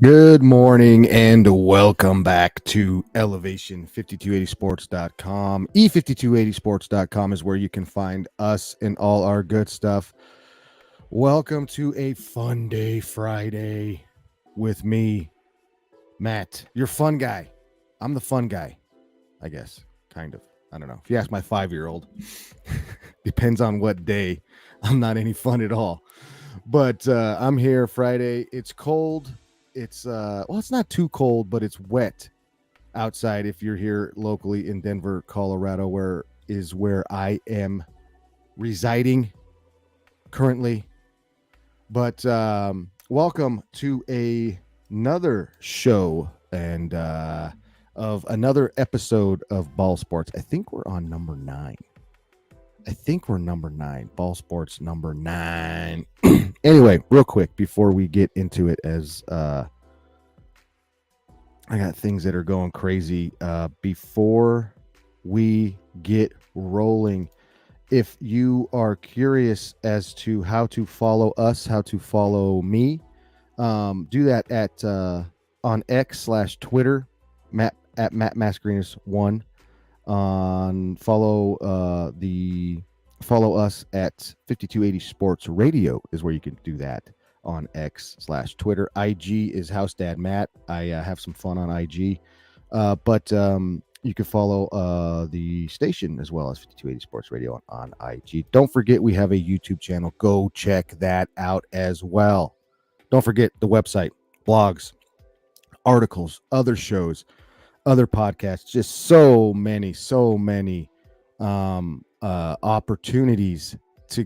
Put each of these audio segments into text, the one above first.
Good morning and welcome back to Elevation5280sports.com. E5280sports.com is where you can find us and all our good stuff. Welcome to a fun day Friday with me, Matt, your fun guy. I'm the fun guy, I guess, kind of. I don't know. If you ask my 5-year-old, depends on what day. I'm not any fun at all. But I'm here Friday. It's cold. It's it's not too cold, but it's wet outside if you're here locally in Denver, Colorado, where I am residing currently. But welcome to another show and of another episode of Ball Sports. I think we're on number 9. Ball Sports number 9. Anyway, real quick before we get into it, as I got things that are going crazy. Before we get rolling, if you are curious as to how to follow us, how to follow me, do that at on X/Twitter, Matt at Matt Mascarenas1. On follow us at 5280 Sports Radio is where you can do that on X/Twitter. IG is House Dad Matt. I have some fun on IG, but you can follow the station as well as 5280 Sports Radio on IG. Don't forget we have a YouTube channel. Go check that out as well. Don't forget the website, blogs, articles, other shows, other podcasts, just so many opportunities to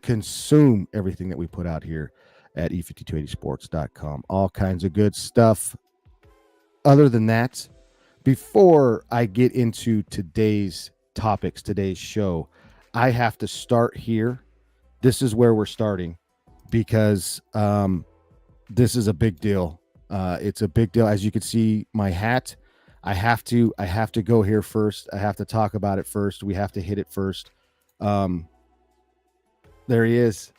consume everything that we put out here at e5280sports.com. All kinds of good stuff. Other than that, before I get into today's topics, today's show, I have to start here. This is where we're starting because this is a big deal. It's a big deal. As you can see, my hat. I have to go here first. I have to talk about it first. We have to hit it first. There he is.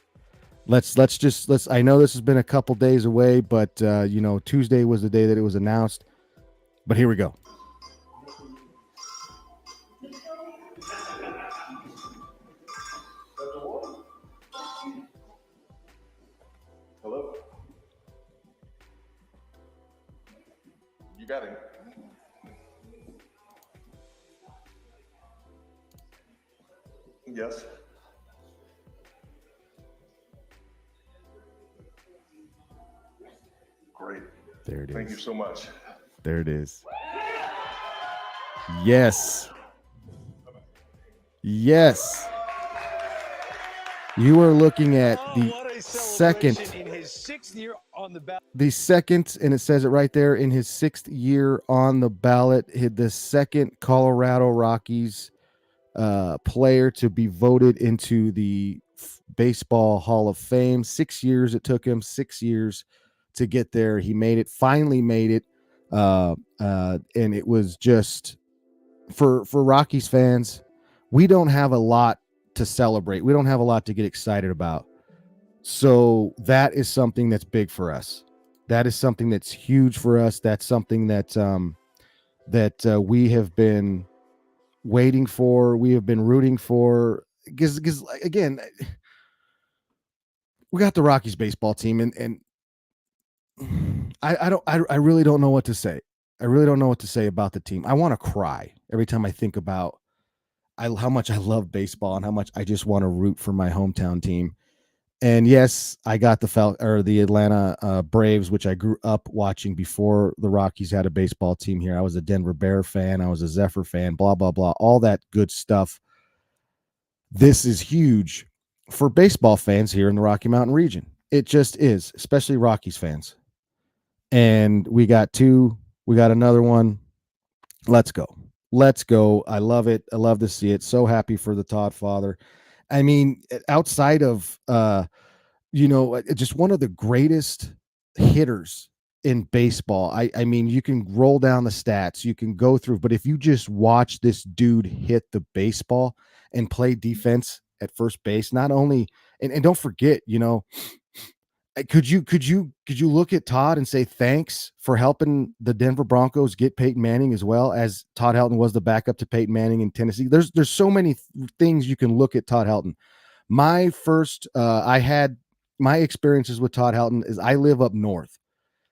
Let's I know this has been a couple days away, but Tuesday was the day that it was announced. But here we go. Hello. You got it. Yes. Great. There it is. Thank you so much. There it is. Yes. Yes. You are looking at the second in his 6th year on the ballot. The second, and it says it right there, in his 6th year on the ballot, the second Colorado Rockies player to be voted into the Baseball Hall of Fame. 6 years it took him, 6 years to get there. He made it, finally made it. And it was just for Rockies fans, we don't have a lot to celebrate. We don't have a lot to get excited about. So that is something that's big for us. That is something that's huge for us. That's something that we have been waiting for. We have been rooting for, because again, we got the Rockies baseball team, and I really don't know what to say. I really don't know what to say about the team. I want to cry every time I think about how much I love baseball and how much I just want to root for my hometown team. And yes, I got the Atlanta Braves, which I grew up watching before the Rockies had a baseball team here. I was a Denver Bear fan. I was a Zephyr fan, blah, blah, blah, all that good stuff. This is huge for baseball fans here in the Rocky Mountain region. It just is, especially Rockies fans. And we got another one. Let's go. I love it. I love to see it. So happy for the Todd father. I mean, outside of, just one of the greatest hitters in baseball. I mean, you can roll down the stats, you can go through, but if you just watch this dude hit the baseball and play defense at first base, not only, and don't forget, Could you look at Todd and say thanks for helping the Denver Broncos get Peyton Manning, as well as Todd Helton was the backup to Peyton Manning in Tennessee? There's so many things you can look at Todd Helton. My first I had my experiences with Todd Helton is I live up north.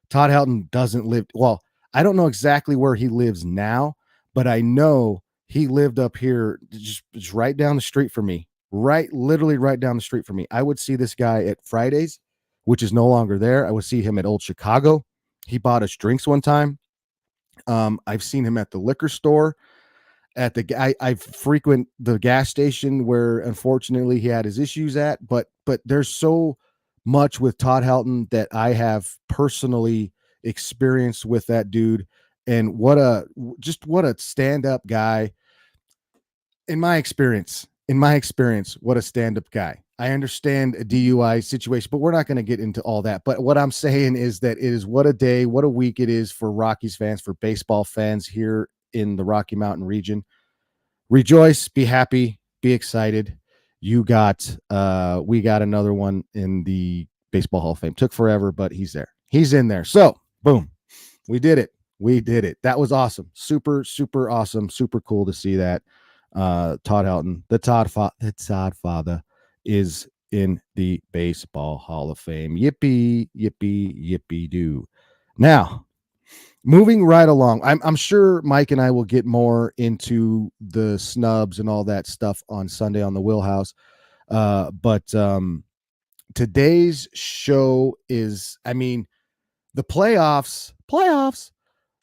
Todd Helton doesn't live, well, I don't know exactly where he lives now, but I know he lived up here just right down the street from me. Literally right down the street from me. I would see this guy at Fridays, which is no longer there. I would see him at Old Chicago. He bought us drinks one time. I've seen him at the liquor store. I frequent the gas station where unfortunately he had his issues at, but there's so much with Todd Helton that I have personally experienced with that dude, and what a stand-up guy. In my experience, what a stand-up guy. I understand a DUI situation, but we're not going to get into all that. But what I'm saying is that it is what a day, what a week it is for Rockies fans, for baseball fans here in the Rocky Mountain region. Rejoice, be happy, be excited. We got another one in the Baseball Hall of Fame. Took forever, but he's there. He's in there. So, boom, we did it. That was awesome. Super, super awesome. Super cool to see that. Todd Helton, the Todd father, is in the Baseball Hall of Fame. Yippee, yippee, yippee doo. Now, moving right along, I'm sure Mike and I will get more into the snubs and all that stuff on Sunday on the Wheelhouse. But today's show is, the playoffs,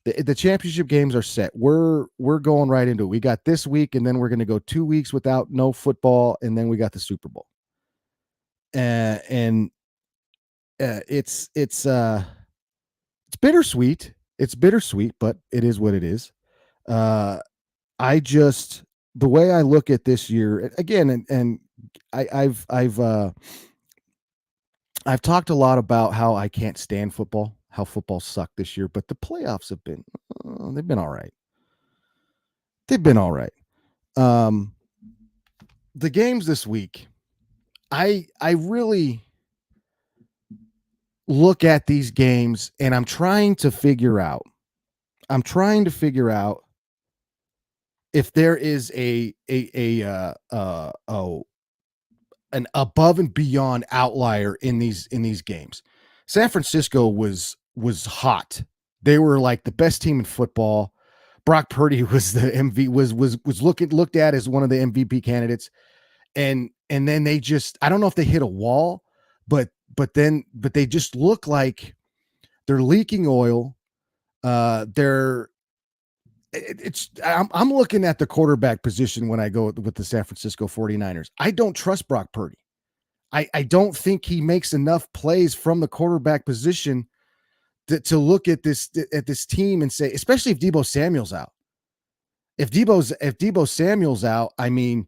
the championship games are set. We're going right into it. We got this week, and then we're going to go 2 weeks without no football, and then we got the Super Bowl. It's bittersweet. It's bittersweet, but it is what it is. The way I look at this year again, and I've talked a lot about how I can't stand football, how football sucked this year, but the playoffs have been, they've been all right. The games this week, I really look at these games and I'm trying to figure out if there is an above and beyond outlier in these games. San Francisco was hot. They were like the best team in football. Brock Purdy was the MVP, was looked at as one of the MVP candidates. And then they just, I don't know if they hit a wall, but they just look like they're leaking oil. I'm looking at the quarterback position when I go with the San Francisco 49ers. I don't trust Brock Purdy. I don't think he makes enough plays from the quarterback position to look at this team and say, especially if Deebo Samuel's out. If Deebo Samuel's out, then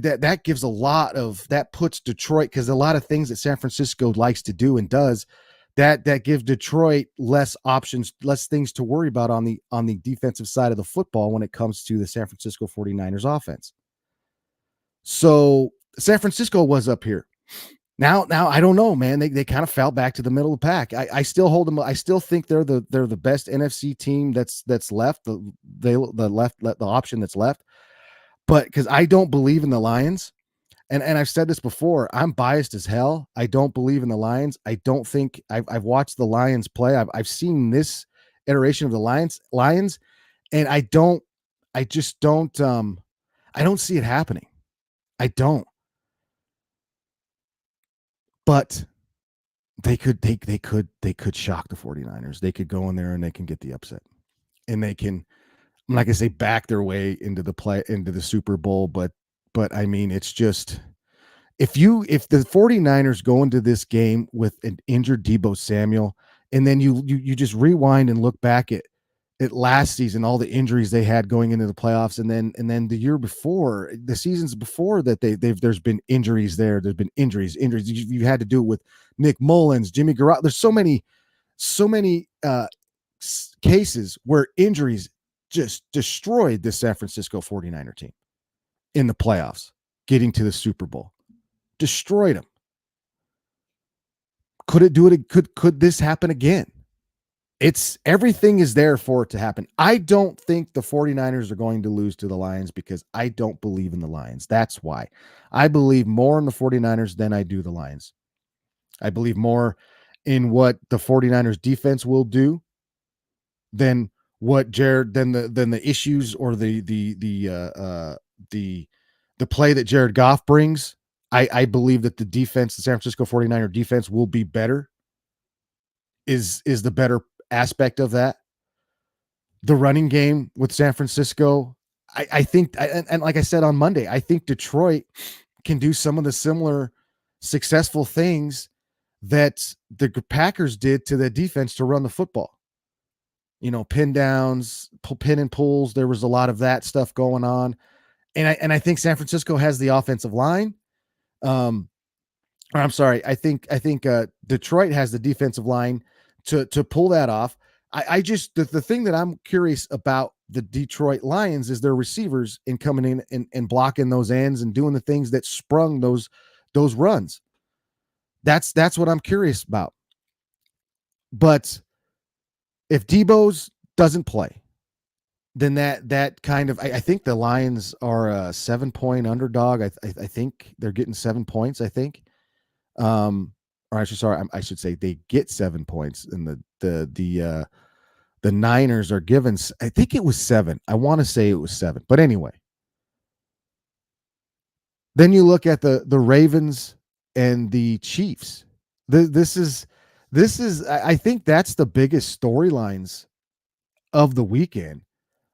that gives a lot of, that puts Detroit, because a lot of things that San Francisco likes to do and does, that gives Detroit less options, less things to worry about on the defensive side of the football when it comes to the San Francisco 49ers offense. So San Francisco was up here. Now I don't know, man. They kind of fell back to the middle of the pack. I still hold them. I still think they're the best NFC team that's left. The option that's left. But because I don't believe in the Lions, and I've said this before, I'm biased as hell. I don't believe in the Lions. I don't think I've watched the Lions play. I've seen this iteration of the Lions, and I don't see it happening. I don't. But they could shock the 49ers. They could go in there and they can get the upset. And they can, I'm not gonna say back their way into the Super Bowl, but it's just, if the 49ers go into this game with an injured Deebo Samuel, and then you just rewind and look back at last season, all the injuries they had going into the playoffs, and then the year before, the seasons before that, there's been injuries there. There's been injuries. You had to do it with Nick Mullins, Jimmy Garoppolo. There's so many cases where injuries just destroyed the San Francisco 49er team in the playoffs, getting to the Super Bowl, destroyed them. Could it do it? Could this happen again? Everything is there for it to happen. I don't think the 49ers are going to lose to the Lions because I don't believe in the Lions. That's why. I believe more in the 49ers than I do the Lions. I believe more in what the 49ers defense will do than what than the issues or the play that Jared Goff brings. I believe that the defense, the San Francisco 49er defense, will be better. Is the better aspect of that. The running game with San Francisco, I think, and like I said on Monday, I think Detroit can do some of the similar successful things that the Packers did to the defense to run the football. Pin downs, pin and pulls. There was a lot of that stuff going on. And I think San Francisco has the offensive line. Or I'm sorry. I think Detroit has the defensive line to pull that off. I just, the thing that I'm curious about the Detroit Lions is their receivers in coming in and blocking those ends and doing the things that sprung those runs. That's what I'm curious about. But if Debo's doesn't play, then that kind of, I think the Lions are a 7-point underdog. I think they're getting 7 points. I think, or I should say they get 7 points, and the Niners are given. I think it was 7. I want to say it was 7, but anyway. Then you look at the Ravens and the Chiefs. This is I think that's the biggest storylines of the weekend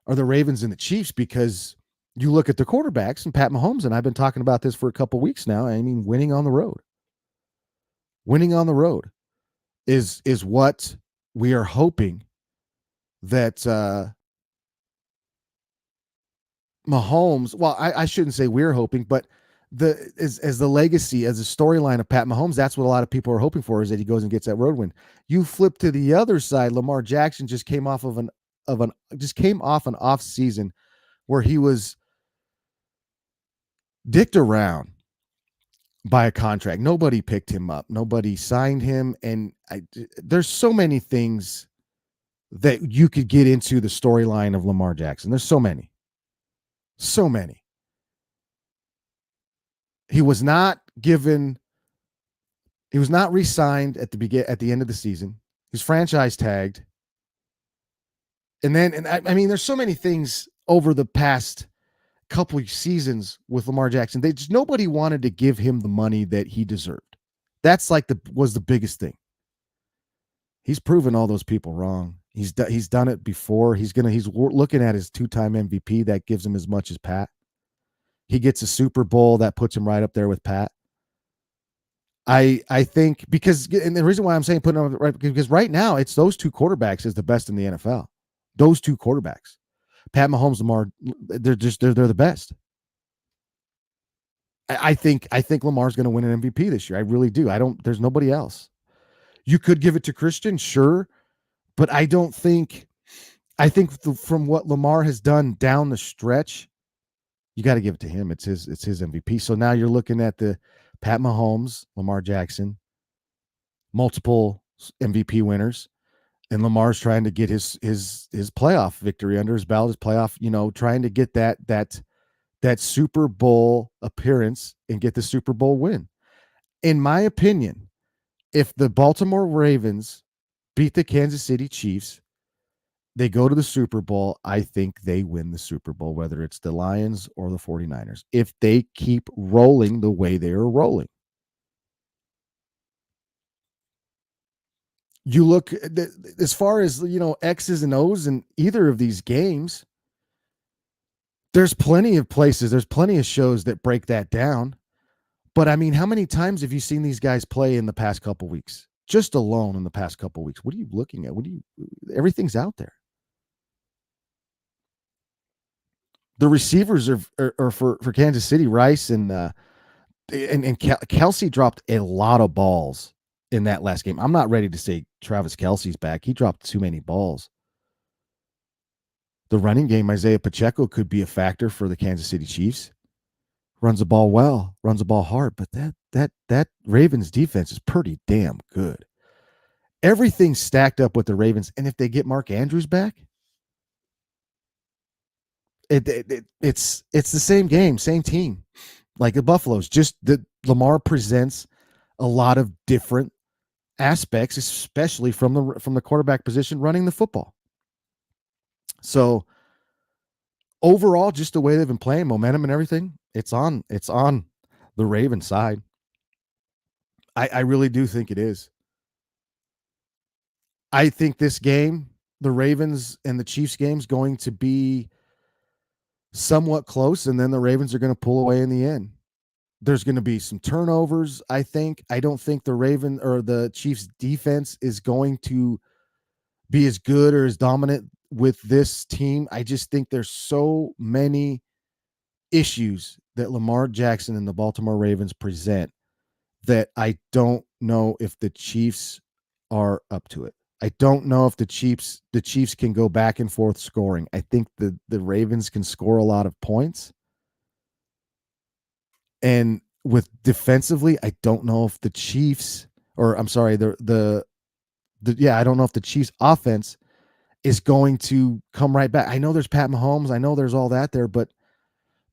are the Ravens and the Chiefs, because you look at the quarterbacks and Pat Mahomes, and I've been talking about this for a couple weeks now. I mean, winning on the road is what we are hoping that Mahomes. Well, I shouldn't say we're hoping, but as the legacy, as a storyline of Pat Mahomes, that's what a lot of people are hoping for, is that he goes and gets that road win. You flip to the other side, Lamar Jackson just came off an off season where he was dicked around by a contract. Nobody picked him up. Nobody signed him. And there's so many things that you could get into the storyline of Lamar Jackson. There's so many. He was not re-signed at the end of the season. He's franchise tagged. And I mean, there's so many things over the past couple of seasons with Lamar Jackson. Nobody wanted to give him the money that he deserved. That's was the biggest thing. He's proven all those people wrong. He's done it before. He's looking at his 2-time MVP. That gives him as much as Pat. He gets a Super Bowl that puts him right up there with Pat. I think and the reason why I'm saying putting him right, because right now it's those two quarterbacks is the best in the NFL. Those two quarterbacks, Pat Mahomes, Lamar, they're the best. I think Lamar's going to win an MVP this year. I really do. There's nobody else. You could give it to Christian, sure, but I think from what Lamar has done down the stretch, you got to give it to him. It's his MVP. So now you're looking at the Pat Mahomes, Lamar Jackson, multiple MVP winners. And Lamar's trying to get his playoff victory under his belt, his playoff, trying to get that Super Bowl appearance and get the Super Bowl win. In my opinion, if the Baltimore Ravens beat the Kansas City Chiefs, they go to the Super Bowl, I think they win the Super Bowl, whether it's the Lions or the 49ers, if they keep rolling the way they are rolling. You look as far as, X's and O's in either of these games, there's plenty of places, there's plenty of shows that break that down. But I mean, how many times have you seen these guys play in the past couple weeks? Just alone in the past couple weeks. What are you looking at? Everything's out there. The receivers are for Kansas City, Rice and Kelsey dropped a lot of balls in that last game. I'm not ready to say Travis Kelsey's back. He dropped too many balls. The running game, Isaiah Pacheco could be a factor for the Kansas City Chiefs. Runs the ball well, runs the ball hard, but that Ravens defense is pretty damn good. Everything's stacked up with the Ravens, and if they get Mark Andrews back, it's the same game, same team. Like the Buffaloes, just that Lamar presents a lot of different aspects, especially from the quarterback position running the football. So overall, just the way they've been playing, momentum and everything, it's on the Ravens side. I really do think it is. I think this game, the Ravens and the Chiefs game, is going to be somewhat close, and then the Ravens are going to pull away in the end. There's going to be some turnovers, I think. I don't think the Chiefs defense is going to be as good or as dominant with this team. I just think there's so many issues that Lamar Jackson and the Baltimore Ravens present that I don't know if the Chiefs are up to it. I don't know if the Chiefs can go back and forth scoring. I think the Ravens can score a lot of points. And with defensively, I don't know if the Chiefs, or I'm sorry, I don't know if the Chiefs offense is going to come right back. I know there's Pat Mahomes. I know there's all that there, but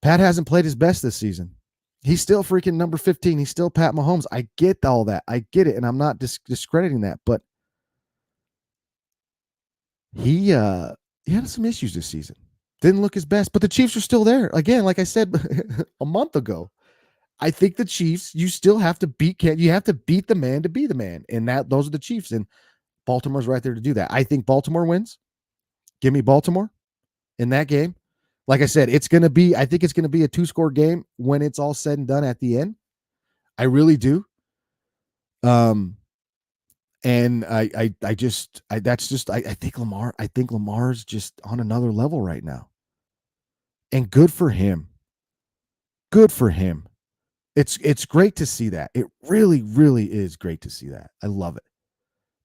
Pat hasn't played his best this season. He's still freaking number 15. He's still Pat Mahomes. I get all that. I get it. And I'm not discrediting that, but he had some issues this season. Didn't look his best, but the Chiefs are still there. Again, like I said a month ago, I think the Chiefs, you still have to beat the man to be the man. And those are the Chiefs. And Baltimore's right there to do that. I think Baltimore wins. Give me Baltimore in that game. Like I said, I think it's going to be a 2-score game when it's all said and done at the end. I really do. And I think Lamar's just on another level right now. And good for him. Good for him. It's great to see that. It really, really is great to see that. I love it.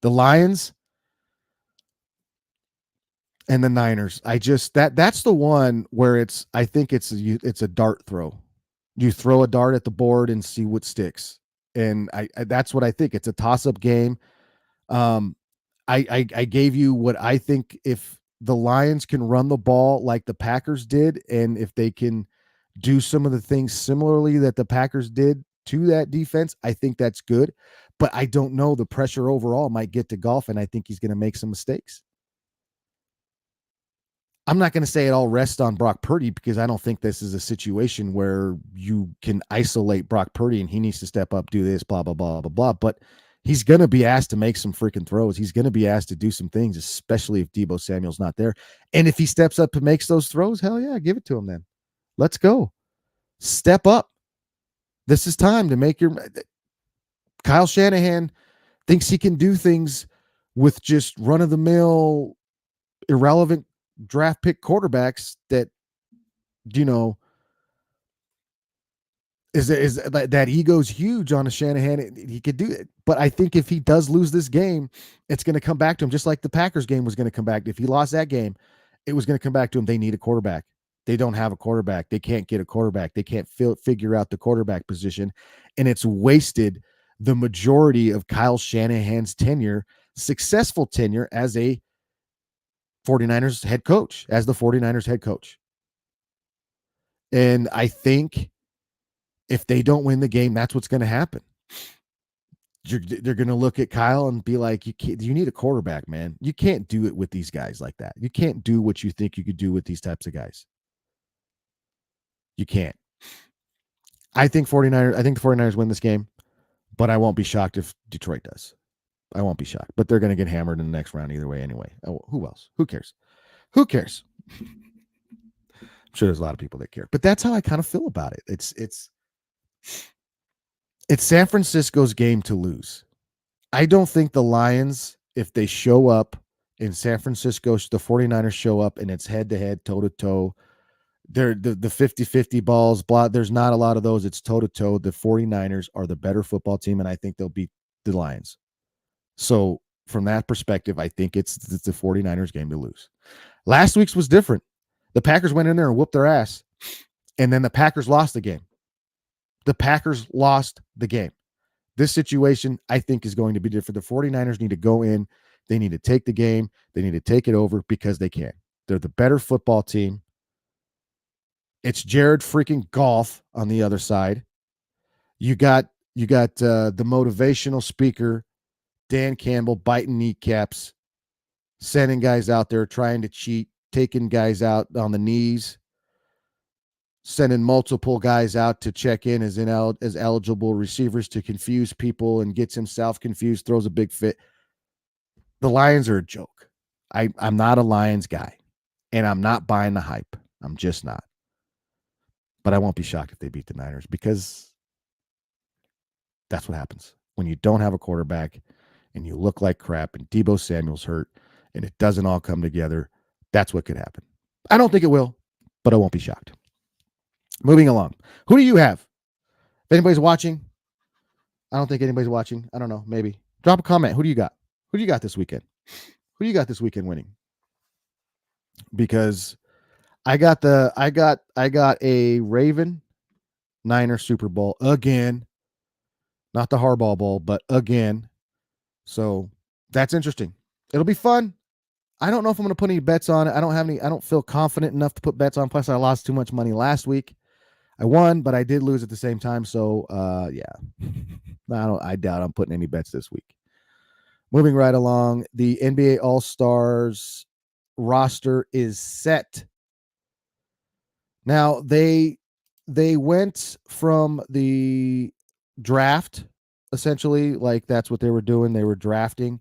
The Lions and the Niners. That's the one where I think it's a dart throw. You throw a dart at the board and see what sticks. And I that's what I think. It's a toss-up game. I gave you what I think. If the Lions can run the ball like the Packers did, and if they can do some of the things similarly that the Packers did to that defense, I think that's good. But I don't know. The pressure overall might get to Goff, and I think he's going to make some mistakes. I'm not going to say it all rests on Brock Purdy, because I don't think this is a situation where you can isolate Brock Purdy and he needs to step up, do this, blah, blah, blah, blah, blah. But he's going to be asked to make some freaking throws. He's going to be asked to do some things, especially if Deebo Samuel's not there. And if he steps up and makes those throws, hell yeah, give it to him then. Let's go. Step up. This is time to make your – Kyle Shanahan thinks he can do things with just run-of-the-mill, irrelevant draft pick quarterbacks that, is that ego's huge on a Shanahan. He could do it. But I think if he does lose this game, it's going to come back to him, just like the Packers game was going to come back. If he lost that game, it was going to come back to him. They need a quarterback. They don't have a quarterback. They can't get a quarterback. They can't figure out the quarterback position. And it's wasted the majority of Kyle Shanahan's successful tenure as a 49ers head coach, as the 49ers head coach. And I think if they don't win the game, that's what's going to happen. They're going to look at Kyle and be like, you need a quarterback, man. You can't do it with these guys like that. You can't do what you think you could do with these types of guys. You can't. I think the 49ers win this game, but I won't be shocked if Detroit does. I won't be shocked, but they're going to get hammered in the next round either way anyway. Oh, who else? Who cares? I'm sure there's a lot of people that care, but that's how I kind of feel about it. It's San Francisco's game to lose. I don't think the Lions, if they show up in San Francisco, the 49ers show up and it's head-to-head, toe-to-toe, they're the 50-50 balls, blah, there's not a lot of those. It's toe-to-toe. The 49ers are the better football team, and I think they'll beat the Lions. So from that perspective, I think it's the 49ers game to lose. Last week's was different. The Packers went in there and whooped their ass, and then the Packers lost the game. The Packers lost the game. This situation, I think, is going to be different. The 49ers need to go in. They need to take the game. They need to take it over because they can. They're the better football team. It's Jared freaking Goff on the other side. You got the motivational speaker, Dan Campbell, biting kneecaps, sending guys out there trying to cheat, taking guys out on the knees, sending multiple guys out to check in as eligible receivers to confuse people and gets himself confused, throws a big fit. The Lions are a joke. I'm not a Lions guy, and I'm not buying the hype. I'm just not. But I won't be shocked if they beat the Niners because that's what happens when you don't have a quarterback and you look like crap and Deebo Samuel's hurt and it doesn't all come together. That's what could happen. I don't think it will, but I won't be shocked. Moving along. Who do you have? If anybody's watching, I don't think anybody's watching. I don't know. Maybe. Drop a comment. Who do you got? Who do you got this weekend? Who do you got this weekend winning? Because I got a Raven Niner Super Bowl again. Not the Harbaugh Bowl, but again. So that's interesting. It'll be fun. I don't know if I'm going to put any bets on it. I don't feel confident enough to put bets on. Plus, I lost too much money last week. I won, but I did lose at the same time. So, yeah. I doubt I'm putting any bets this week. Moving right along, the NBA All-Stars roster is set. Now, they went from the draft, essentially, like that's what they were doing. They were drafting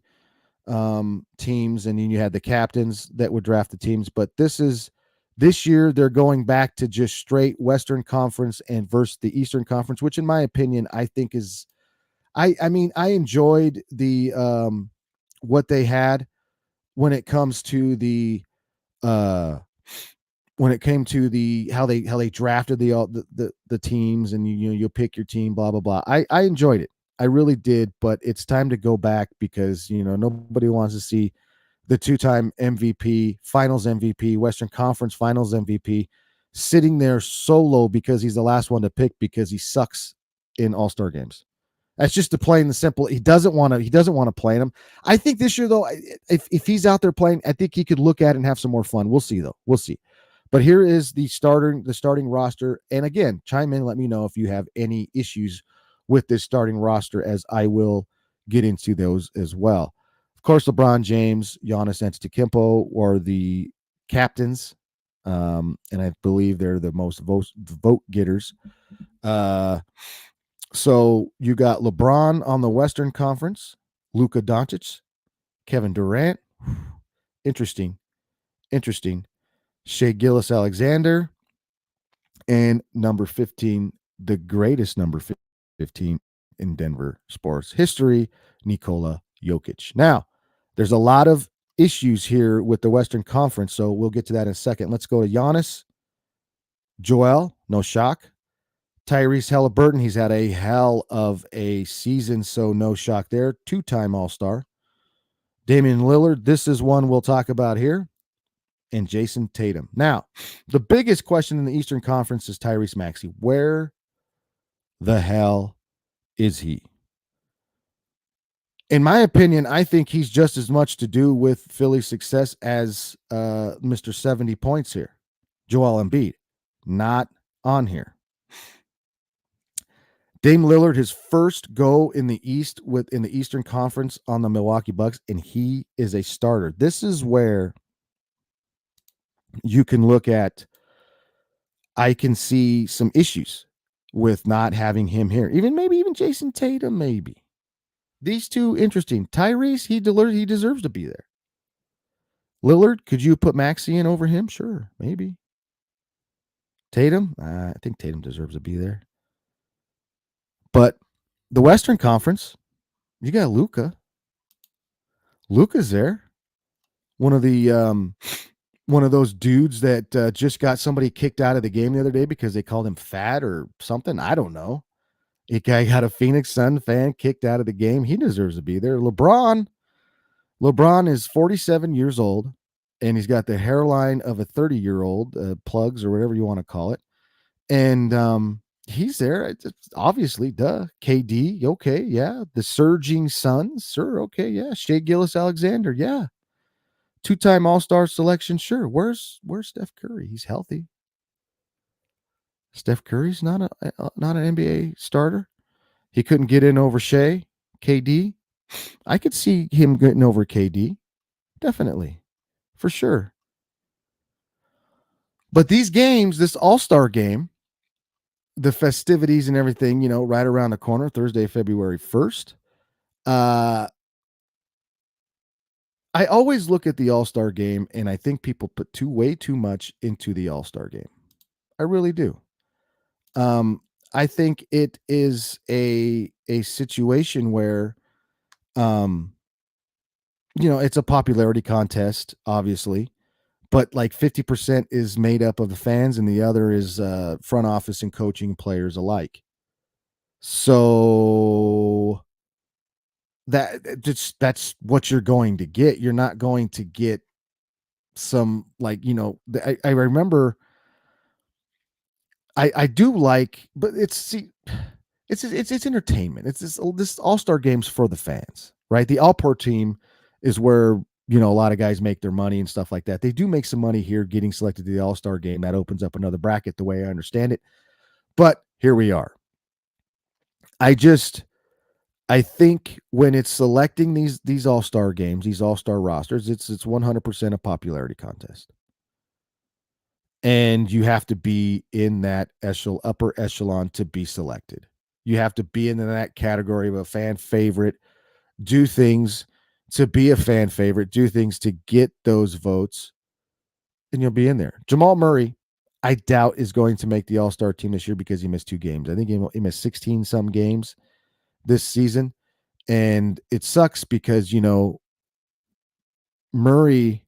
teams, and then you had the captains that would draft the teams. But this year they're going back to just straight Western Conference and versus the Eastern Conference, which in my opinion, I think is, I mean, I enjoyed the what they had when it comes to the when it came to the how they drafted the teams, and you'll pick your team, blah blah blah. I enjoyed it. I really did, but it's time to go back because nobody wants to see the two-time MVP, Finals MVP, Western Conference Finals MVP sitting there solo because he's the last one to pick because he sucks in All-Star games. That's just the plain and simple. He doesn't want to play them. I think this year though, if he's out there playing, I think he could look at it and have some more fun. We'll see though. We'll see. But here is the starting roster. And again, chime in, let me know if you have any issues with this starting roster, as I will get into those as well. Of course, LeBron James, Giannis Antetokounmpo are the captains, and I believe they're the most vote getters. So you got LeBron on the Western Conference, Luka Doncic, Kevin Durant, interesting, Shai Gilgeous-Alexander, and number 15, the greatest number 15 in Denver sports history, Nikola Jokic. Now, there's a lot of issues here with the Western Conference, so we'll get to that in a second. Let's go to Giannis. Joel, no shock. Tyrese Halliburton, he's had a hell of a season, so no shock there. Two-time All-Star. Damian Lillard, this is one we'll talk about here. And Jason Tatum. Now, the biggest question in the Eastern Conference is Tyrese Maxey. Where the hell is he? In my opinion, I think he's just as much to do with Philly's success as Mr. 70 points here. Joel Embiid, not on here. Dame Lillard, his first go in the East in the Eastern Conference on the Milwaukee Bucks, and he is a starter. This is where you can look at, I can see some issues with not having him here. Maybe even Jason Tatum, maybe. These two, interesting. Tyrese, he deserves to be there. Lillard, could you put Maxey in over him? Sure, maybe. Tatum, I think Tatum deserves to be there. But the Western Conference, you got Luka. Luka's there. One of those dudes that just got somebody kicked out of the game the other day because they called him fat or something. I don't know. A guy got a Phoenix Sun fan kicked out of the game. He deserves to be there. LeBron is 47 years old, and he's got the hairline of a 30-year-old, plugs or whatever you want to call it. And He's there. It's obviously, duh. KD, okay, yeah. The surging Suns, sure, okay, yeah. Shea Gilgeous-Alexander, yeah. Two-time All-Star selection, sure. Where's Steph Curry? He's healthy. Steph Curry's not an NBA starter. He couldn't get in over Shea, KD. I could see him getting over KD, definitely, for sure. But these games, this All-Star game, the festivities and everything, right around the corner, Thursday, February 1st. I always look at the All-Star game and I think people put way too much into the All-Star game. I really do. I think it is a situation where it's a popularity contest, obviously, but like 50% is made up of the fans and the other is front office and coaching players alike. So that's what you're going to get. You're not going to get some I remember I do like, but it's entertainment. It's this All-Star games for the fans, right? The All-Pro team is where a lot of guys make their money and stuff like that. They do make some money here getting selected to the All-Star game. That opens up another bracket the way I understand it. But here we are. I think when it's selecting these All-Star games, these All-Star rosters, it's 100% a popularity contest. And you have to be in that upper echelon to be selected. You have to be in that category of a fan favorite, do things to be a fan favorite, do things to get those votes, and you'll be in there. Jamal Murray, I doubt, is going to make the All-Star team this year because he missed 2 games. I think he missed 16-some games this season. And it sucks because, Murray,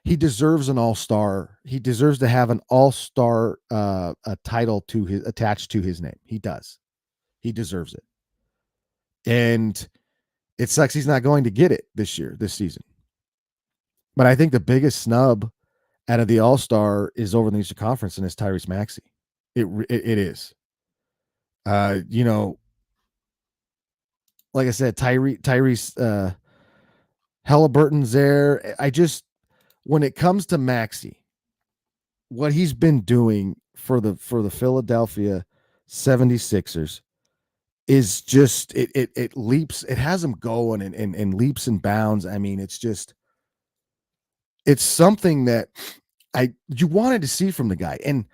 he deserves an all-star. He deserves to have an all-star a title attached to his name. He does. He deserves it. And it sucks he's not going to get it this season. But I think the biggest snub out of the All-Star is over in the Eastern Conference, and it's Tyrese Maxey. It is. Like I said, Tyrese Halliburton's there. When it comes to Maxey, what he's been doing for the Philadelphia 76ers is just it leaps, it has him going and leaps and bounds. I mean, it's something that you wanted to see from the guy. And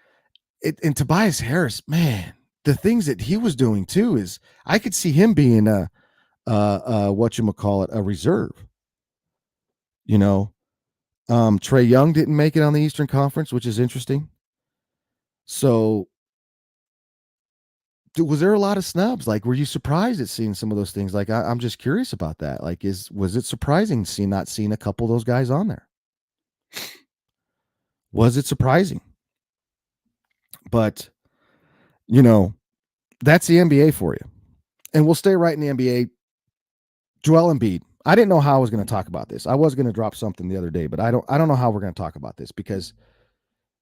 Tobias Harris, man, the things that he was doing too is I could see him being a reserve. Trae Young didn't make it on the Eastern Conference, which is interesting. So was there a lot of snubs? Like, were you surprised at seeing some of those things? Like, I'm just curious about that. Like, was it surprising not seeing a couple of those guys on there? Was it surprising? But, that's the NBA for you. And we'll stay right in the NBA. Joel Embiid. I didn't know how I was going to talk about this. I was going to drop something the other day, but I don't know how we're going to talk about this because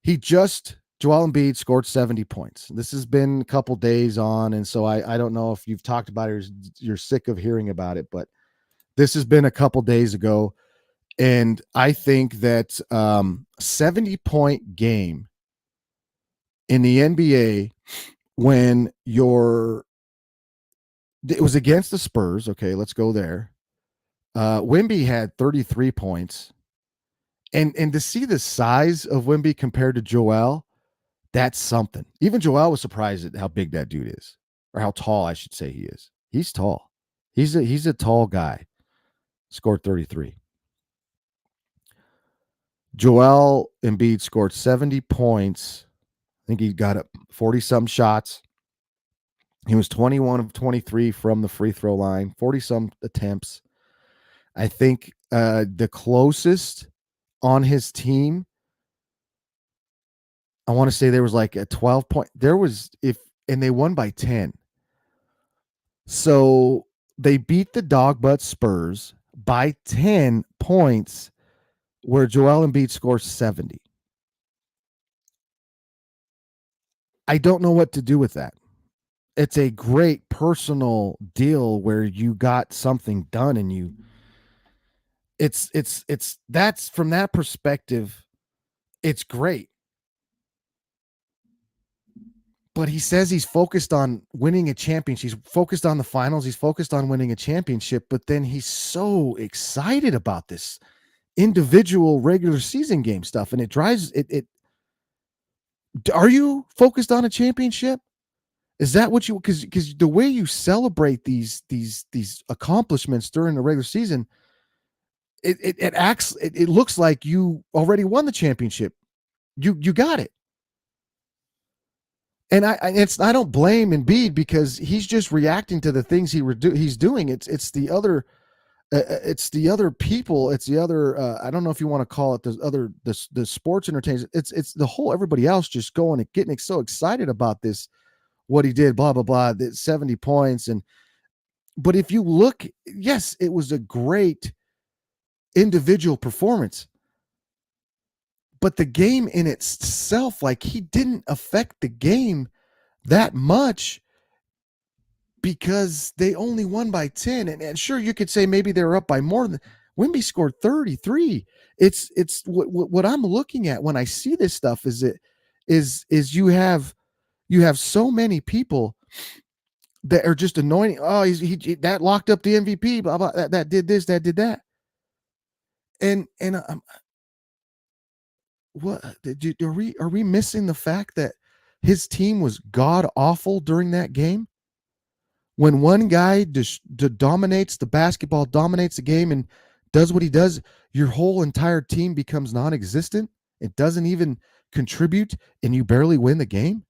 Joel Embiid scored 70 points. This has been a couple days on, and so I don't know if you've talked about it or you're sick of hearing about it, but this has been a couple days ago, and I think that 70-point game in the NBA when it was against the Spurs. Okay, let's go there. Wemby had 33 points, and to see the size of Wemby compared to Joel, that's something. Even Joel was surprised at how big that dude is, or how tall I should say he is. He's tall. He's a tall guy. Scored 33. Joel Embiid scored 70 points. I think he got up 40-some shots. He was 21 of 23 from the free throw line, 40-some attempts. I think the closest on his team, I want to say there was like a 12-point. And they won by 10. So they beat the dog butt Spurs by 10 points, where Joel Embiid scores 70. I don't know what to do with that. it's a great personal deal where you got something done and you it's that's from that perspective, it's great. But he says he's focused on winning a championship. He's focused on the finals. He's focused on winning a championship. But then he's so excited about this individual regular season game stuff. And it drives it. Are you focused on a championship? Is that what you, because the way you celebrate these accomplishments during the regular season, it looks like you already won the championship. You got it. And I don't blame Embiid because he's just reacting to the things he's doing. It's the other people. It's the other I don't know if you want to call it the sports entertainers. It's the whole everybody else just going and getting so excited about this, what he did, blah blah blah, 70 points. But if you look, yes, it was a great individual performance. But the game in itself, like, he didn't affect the game that much because they only won by 10. And sure, you could say maybe they were up by more than Wemby scored 33. It's what I'm looking at when I see this stuff is you have so many people that are just annoying. Oh, he that locked up the MVP, blah, blah, that did this, that did that. And what are we missing the fact that his team was god awful during that game? When one guy dominates the basketball, dominates the game, and does what he does, your whole entire team becomes non-existent. It doesn't even contribute, and you barely win the game.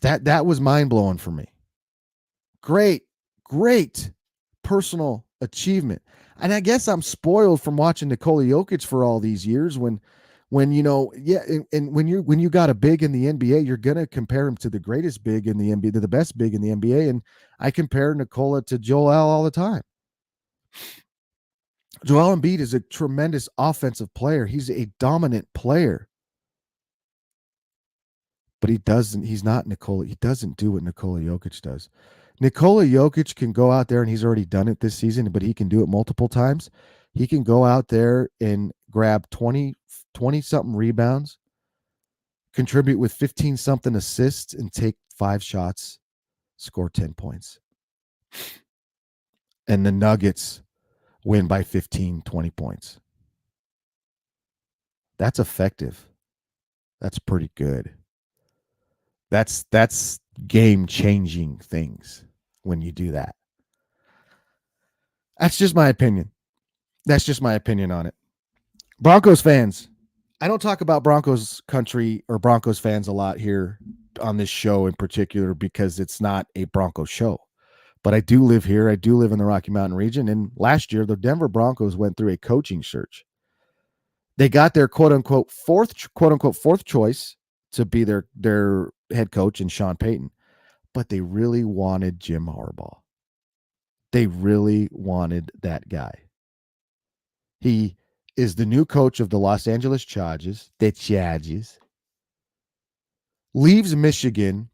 That was mind-blowing for me. Great personal achievement. And I guess I'm spoiled from watching Nikola Jokic for all these years when you know, yeah, and when you got a big in the NBA, you're gonna compare him to the greatest big in the NBA, to the best big in the NBA. And I compare Nikola to Joel all the time. Joel Embiid is a tremendous offensive player. He's a dominant player. But he's not Nikola. He doesn't do what Nikola Jokic does. Nikola Jokic can go out there, and he's already done it this season, but he can do it multiple times. He can go out there and grab 20 something rebounds, contribute with 15 something assists, and take 5 shots, score 10 points. And the Nuggets win by 15, 20 points. That's effective. That's pretty good. That's game-changing things when you do that. That's just my opinion. That's just my opinion on it. Broncos fans, I don't talk about Broncos country or Broncos fans a lot here on this show in particular because it's not a Broncos show. But I do live here. I do live in the Rocky Mountain region. And last year, the Denver Broncos went through a coaching search. They got their quote-unquote fourth choice to be their head coach in Sean Payton. But they really wanted Jim Harbaugh. They really wanted that guy. He is the new coach of the Los Angeles Chargers. The Chargers. Leaves Michigan,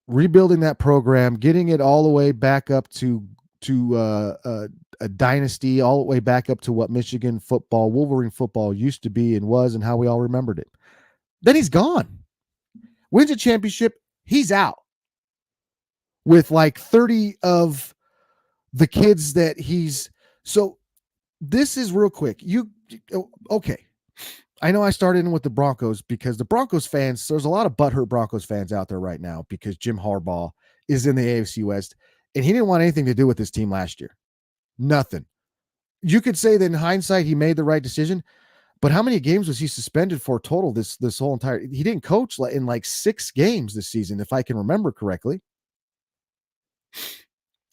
rebuilding that program, getting it all the way back up to a dynasty, all the way back up to what Michigan football, Wolverine football used to be and was and how we all remembered it. Then he's gone. Wins a championship, he's out. With like 30 of the kids that he's... So this is real quick. Okay. I know I started in with the Broncos because the Broncos fans, there's a lot of butthurt Broncos fans out there right now because Jim Harbaugh is in the AFC West and he didn't want anything to do with this team last year. Nothing. You could say that in hindsight, he made the right decision, but how many games was he suspended for total this whole entire... He didn't coach in like 6 games this season, if I can remember correctly.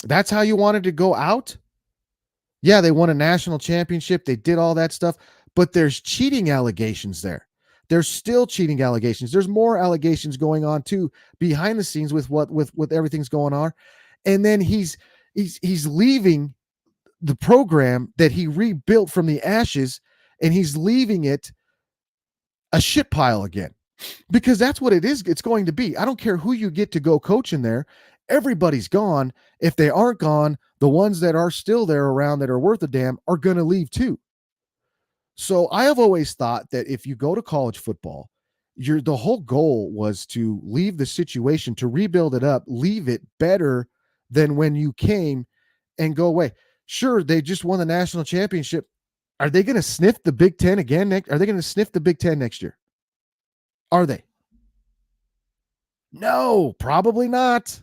That's how you wanted to go out? Yeah, they won a national championship. They did all that stuff, but there's cheating allegations there. There's still cheating allegations. There's more allegations going on too behind the scenes with what everything's going on. And then he's leaving the program that he rebuilt from the ashes, and he's leaving it a shit pile again. because that's what it is. It's going to be. I don't care who you get to go coach in there. Everybody's gone. If they aren't gone, the ones that are still there around that are worth a damn are going to leave too. So I have always thought that if you go to college football, the whole goal was to leave the situation, to rebuild it up, leave it better than when you came, and go away. Sure, they just won the national championship. Are they going to sniff the Big Ten again next? Are they going to sniff the Big Ten next year? Are they? No, probably not.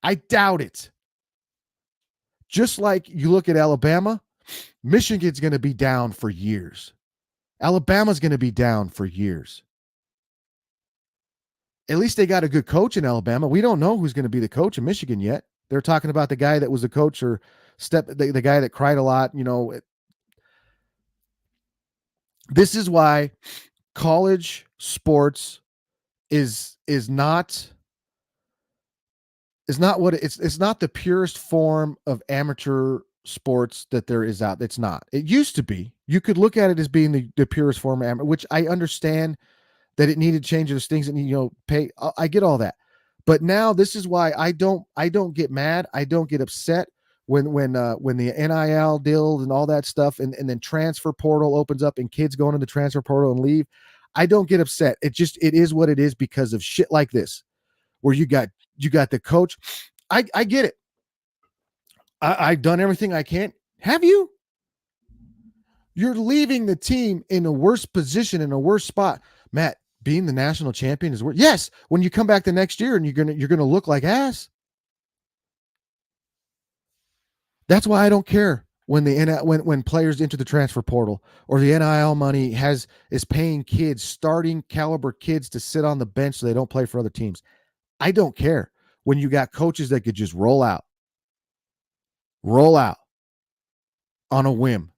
I doubt it. Just like you look at Alabama, Michigan's going to be down for years. Alabama's going to be down for years. At least they got a good coach in Alabama. We don't know who's going to be the coach in Michigan yet. They're talking about the guy that was the coach or the guy that cried a lot. This is why college sports is not what it's not the purest form of amateur sports that there is out. It's not. It used to be. You could look at it as being the purest form of amateur, which I understand that it needed to change those things and pay. I get all that. But now this is why I don't get mad. I don't get upset when the NIL deal and all that stuff and then transfer portal opens up and kids go into the transfer portal and leave. I don't get upset. It is what it is because of shit like this, where you got the coach. I get it. I've done everything I can. Have you? You're leaving the team in a worse position, in a worse spot. Matt, being the national champion is worse. Yes, when you come back the next year and you're gonna look like ass. That's why I don't care when players enter the transfer portal or the NIL money is paying kids, starting caliber kids, to sit on the bench so they don't play for other teams. I don't care when you got coaches that could just roll out on a whim.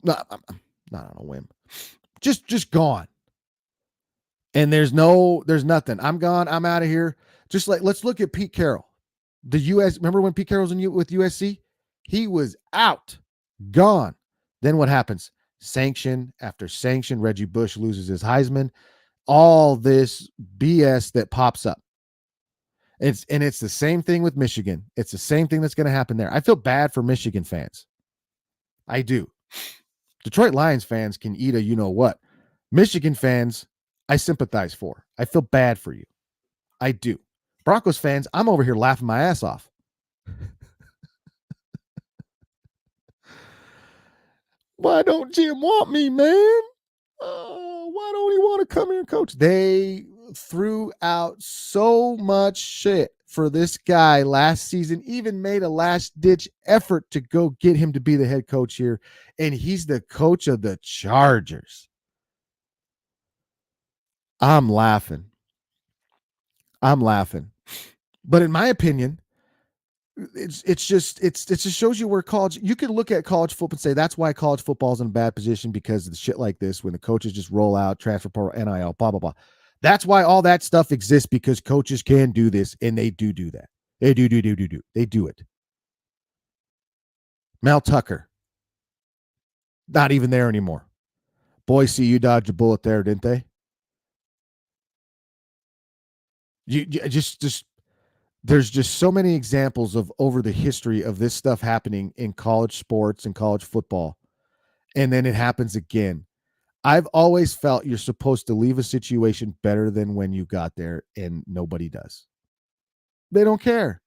Not on a whim. Just gone. And there's nothing. I'm gone. I'm out of here. Just like, let's look at Pete Carroll. Remember when Pete Carroll was with USC? He was out, gone. Then what happens? Sanction after sanction. Reggie Bush loses his Heisman. All this BS that pops up. It's the same thing with Michigan. It's the same thing that's going to happen there. I feel bad for Michigan fans. I do. Detroit Lions fans can eat a you-know-what. Michigan fans, I sympathize for. I feel bad for you. I do. Broncos fans, I'm over here laughing my ass off. Why don't Jim want me, man? Why don't he want to come here and coach? They threw out so much shit for this guy last season, even made a last-ditch effort to go get him to be the head coach here, and he's the coach of the Chargers. I'm laughing. But in my opinion, it just shows you where you could look at college football and say that's why college football is in a bad position, because of the shit like this, when the coaches just roll out, transfer portal, NIL, blah, blah, blah. That's why all that stuff exists, because coaches can do this, and they do that. They do. They do it. Mel Tucker, not even there anymore. Boise, you dodged a bullet there, didn't they? You just there's just so many examples of over the history of this stuff happening in college sports and college football, and then it happens again. I've always felt you're supposed to leave a situation better than when you got there, and nobody does. They don't care.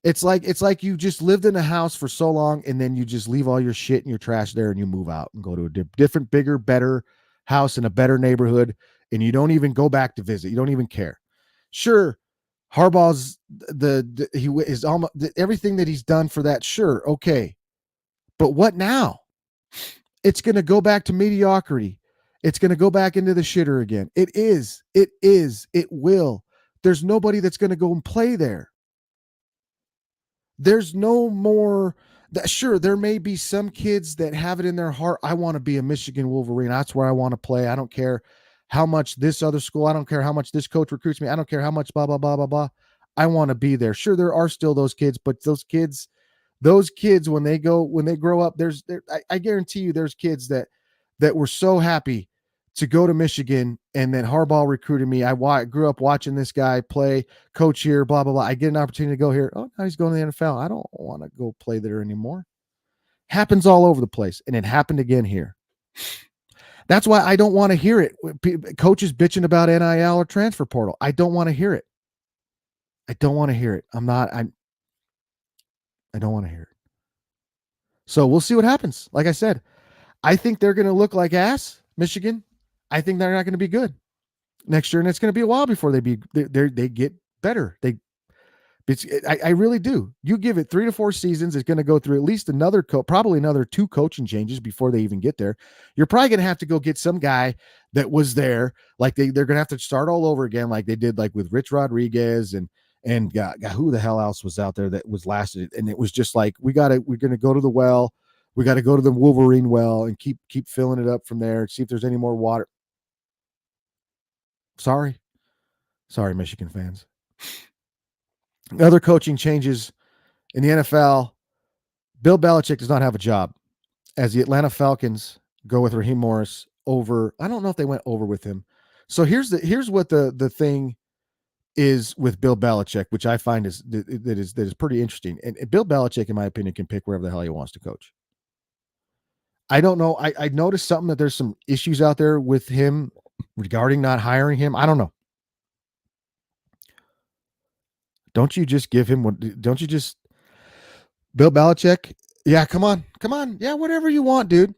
It's like you just lived in a house for so long, and then you just leave all your shit and your trash there, and you move out and go to a different, bigger, better house in a better neighborhood, and you don't even go back to visit. You don't even care. Sure, Harbaugh's he is almost everything that he's done for that. Sure, okay, but what now? It's going to go back to mediocrity. It's going to go back into the shitter again. It is. It will. There's nobody that's going to go and play there. There's no more. Sure, there may be some kids that have it in their heart. I want to be a Michigan Wolverine. That's where I want to play. I don't care how much this other school. I don't care how much this coach recruits me. I don't care how much blah, blah, blah, blah, blah. I want to be there. Sure, there are still those kids, but those kids when they grow up, I guarantee you there's kids that were so happy to go to Michigan, and then Harbaugh recruited me. I grew up watching this guy play, coach here, blah, blah, blah. I get an opportunity to go here. Oh, now he's going to the NFL. I don't want to go play there anymore. Happens all over the place, and it happened again here. That's why I don't want to hear it. Coaches bitching about NIL or transfer portal. I don't want to hear it. I don't want to hear it. I don't want to hear it. So we'll see what happens. Like I said, I think they're going to look like ass, Michigan. I think they're not going to be good next year, and it's going to be a while before they get better. I really do. You give it 3 to 4 seasons, it's going to go through at least probably another 2 coaching changes before they even get there. You're probably going to have to go get some guy that was there, like they're going to have to start all over again, like they did, like with Rich Rodriguez and who the hell else was out there that was lasted, and it was just like we're going to go to the well. We got to go to the Wolverine well and keep filling it up from there. See if there's any more water. Sorry, Michigan fans. Other coaching changes in the NFL. Bill Belichick does not have a job as the Atlanta Falcons go with Raheem Morris over. I don't know if they went over with him. So here's what the thing is with Bill Belichick, which I find is pretty interesting. And Bill Belichick, in my opinion, can pick wherever the hell he wants to coach. I don't know. I noticed something that there's some issues out there with him regarding not hiring him. I don't know. Don't you just give him don't you just Bill Belichick? Yeah, come on. Yeah, whatever you want, dude.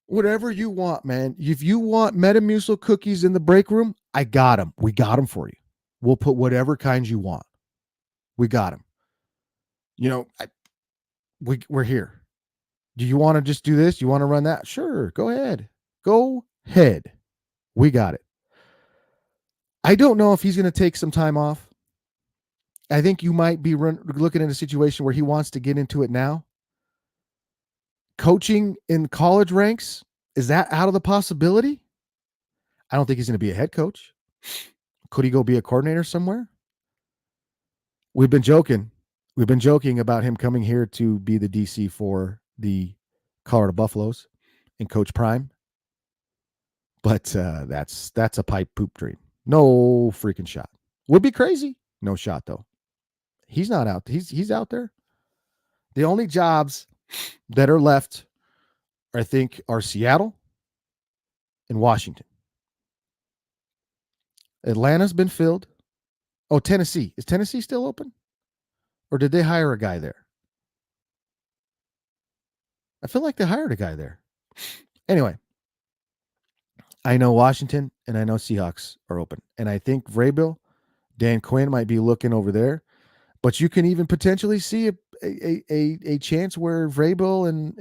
Whatever you want, man. If you want Metamucil cookies in the break room, I got them. We got them for you. We'll put whatever kinds you want. We got them. We're here. Do you want to just do this? You want to run that? Sure, go ahead. We got it. I don't know if he's going to take some time off. I think you might be looking at a situation where he wants to get into it now. Coaching in college ranks, is that out of the possibility? I don't think he's going to be a head coach. Could he go be a coordinator somewhere? We've been joking about him coming here to be the DC for the Colorado Buffaloes and Coach Prime. But that's a pipe poop dream. No freaking shot. Would be crazy. No shot, though. He's not out. He's out there. The only jobs that are left, I think, are Seattle and Washington. Atlanta's been filled. Oh, Tennessee. Is Tennessee still open? Or did they hire a guy there? I feel like they hired a guy there. Anyway, I know Washington and I know Seahawks are open. And I think Vrabel, Dan Quinn might be looking over there. But you can even potentially see a chance where Vrabel and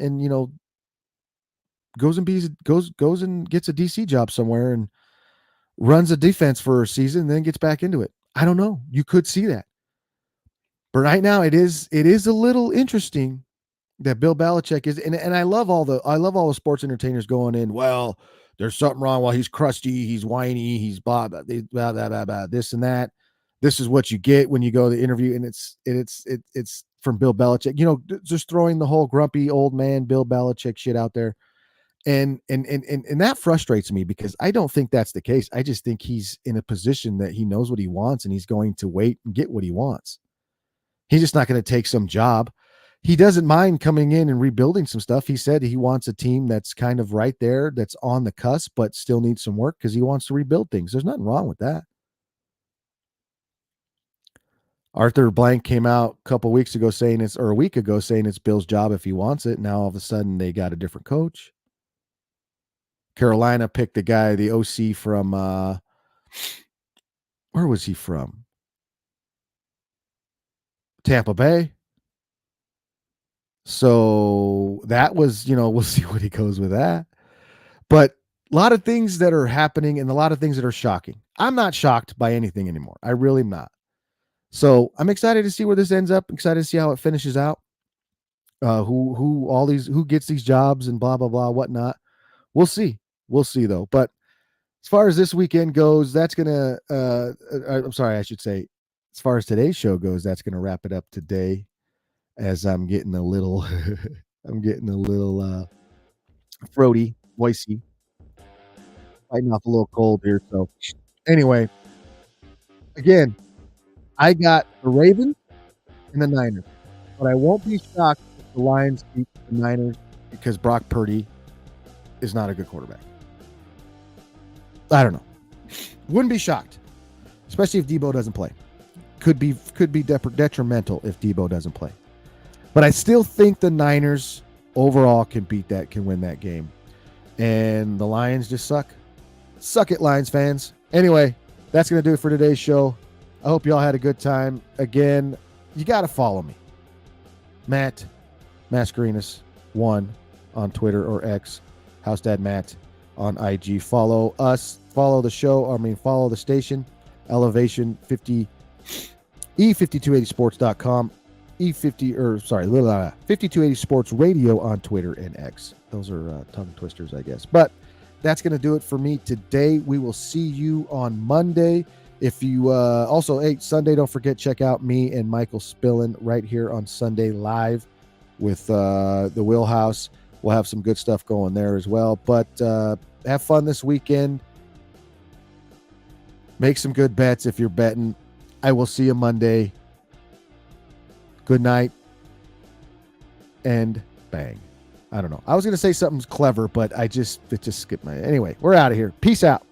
goes and gets a DC job somewhere and runs a defense for a season and then gets back into it. I don't know. You could see that. But right now it is a little interesting that Bill Belichick is, and I love all the sports entertainers going in, well, there's something wrong. Well, he's crusty, he's whiny, he's blah blah blah blah blah, blah this and that. This is what you get when you go to the interview, and it's from Bill Belichick. Just throwing the whole grumpy old man Bill Belichick shit out there, and that frustrates me because I don't think that's the case. I just think he's in a position that he knows what he wants, and he's going to wait and get what he wants. He's just not going to take some job. He doesn't mind coming in and rebuilding some stuff. He said he wants a team that's kind of right there, that's on the cusp, but still needs some work because he wants to rebuild things. There's nothing wrong with that. Arthur Blank came out a week ago saying it's Bill's job if he wants it. Now all of a sudden they got a different coach. Carolina picked the guy, the OC from where was he from? Tampa Bay. So that was, we'll see what he goes with that. But a lot of things that are happening and a lot of things that are shocking. I'm not shocked by anything anymore. I really am not. So I'm excited to see where this ends up. I'm excited to see how it finishes out. Who gets these jobs and blah, blah, blah, whatnot. We'll see though. But as far as this weekend goes, that's going to, I'm sorry, I should say, as far as today's show goes, that's going to wrap it up today. As I'm getting a little, throaty, voicey. fighting off a little cold here. So anyway, again, I got the Ravens and the Niners, but I won't be shocked if the Lions beat the Niners because Brock Purdy is not a good quarterback. I don't know. Wouldn't be shocked, especially if Debo doesn't play. Could be detrimental if Debo doesn't play. But I still think the Niners overall can win that game. And the Lions just suck. Suck it, Lions fans. Anyway, that's going to do it for today's show. I hope you all had a good time. Again, you got to follow me. Matt Mascarenas 1 on Twitter or X. House Dad Matt on IG. Follow us. Follow the show. Follow the station. Elevation 50 E5280sports.com. 5280 Sports Radio on Twitter and X. Those are tongue twisters, I guess. But that's going to do it for me today. We will see you on Monday. If you Sunday, don't forget, check out me and Michael Spillin right here on Sunday Live with the Wheelhouse. We'll have some good stuff going there as well. But have fun this weekend. Make some good bets if you're betting. I will see you Monday. Good night. And bang. I don't know. I was going to say something clever, but it just skipped my... Anyway, we're out of here. Peace out.